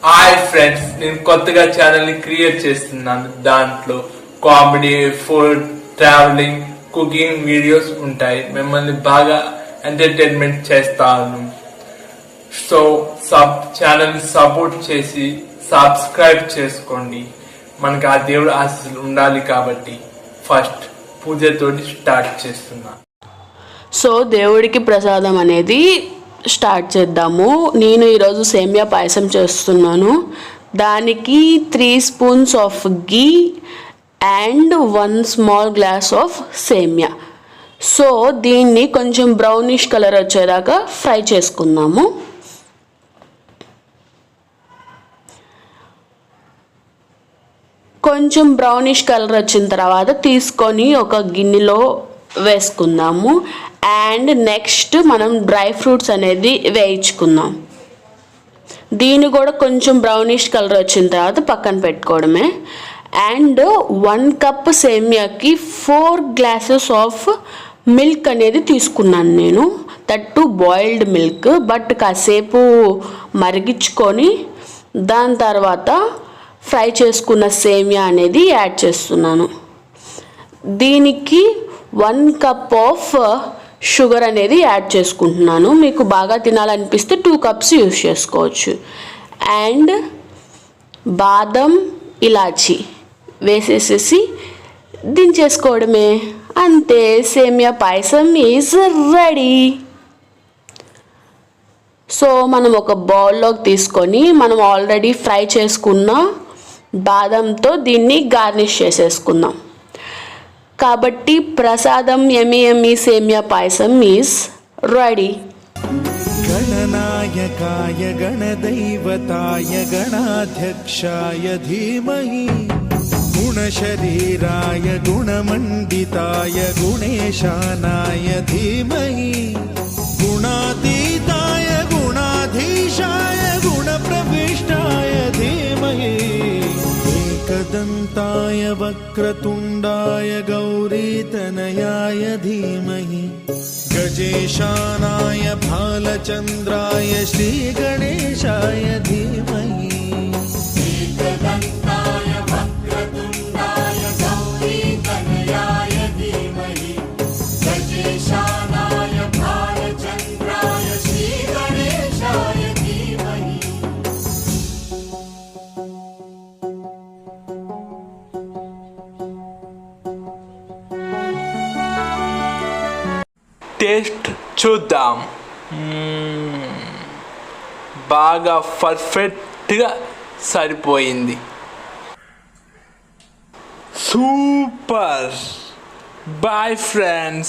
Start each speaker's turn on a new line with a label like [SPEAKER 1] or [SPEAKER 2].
[SPEAKER 1] Hi friends, నేను కొత్తగా ఛానల్ని క్రియేట్ చేస్తున్నాను. దాంట్లో comedy, food, travelling, cooking videos ఉంటాయి. మిమ్మల్ని బాగా ఎంటర్టైన్మెంట్ చేస్తాను. సో ఛానల్ని సపోర్ట్ చేసి సబ్స్క్రైబ్ చేసుకోండి. మనకి ఆ దేవుడు ఆశీస్సులు ఉండాలి కాబట్టి ఫస్ట్ పూజతోటి స్టార్ట్ చేస్తున్నా.
[SPEAKER 2] సో దేవుడికి ప్రసాదం అనేది స్టార్ట్ చేద్దాము. నేను ఈరోజు సేమియా పాయసం చేస్తున్నాను. దానికి 3 spoons of ghee and 1 small glass of సేమియా. సో దీన్ని కొంచెం బ్రౌనిష్ కలర్ వచ్చేదాకా ఫ్రై చేసుకుందాము. కొంచెం బ్రౌనిష్ కలర్ వచ్చిన తర్వాత తీసుకొని ఒక గిన్నెలో వేసుకుందాము. అండ్ నెక్స్ట్ మనం డ్రై ఫ్రూట్స్ అనేది వేయించుకుందాం. దీన్ని కూడా కొంచెం బ్రౌనిష్ కలర్ వచ్చిన తర్వాత పక్కన పెట్టుకోవడమే. అండ్ 1 కప్ సేమియాకి 4 గ్లాసెస్ ఆఫ్ మిల్క్ అనేది తీసుకున్నాను నేను. దట్టు బాయిల్డ్ మిల్క్, బట్ కాసేపు మరిగించుకొని దాని తర్వాత ఫ్రై చేసుకున్న సేమియా అనేది యాడ్ చేస్తున్నాను. దీనికి 1 కప్ ఆఫ్ షుగర్ అనేది యాడ్ చేసుకుంటున్నాను. మీకు బాగా తినాలనిపిస్తే 2 కప్స్ యూజ్ చేసుకోవచ్చు. అండ్ బాదం, ఇలాచి వేసేసేసి దించేసుకోవడమే. అంతే, సేమియా పాయసం ఈజ్ రెడీ. సో మనం ఒక బౌల్లోకి తీసుకొని మనం ఆల్రెడీ ఫ్రై చేసుకున్న బాదంతో దీన్ని గార్నిష్ చేసేసుకుందాం. కాబట్టి ప్రసాదం యమ్మీ సేమియా పాయసం ఈజ్ రెడీ.
[SPEAKER 3] గణనాయకాయ గణదైవతాయ గణాధ్యక్షాయ ధీమహి గుణశరీరాయ గుణమండితాయ గుణేశానాయ ధీమహి గుణాతీతాయ గుణాధీశాయ గుణప్రవిష్టాయ ధీమహి एकदन्ताय वक्रतुण्डाय गौरीतनयाय धीमहि गजेशानाय भालचन्द्राय श्रीगणेशाय धीमहि एकदन्ताय वक्रतुण्डाय गौरीतनयाय धीमहि गजेशानाय भालचन्द्राय श्रीगणेशाय धीमहि.
[SPEAKER 1] టేస్ట్ చూద్దాం. బాగా పర్ఫెక్ట్గా సరిపోయింది. సూపర్. Bye friends.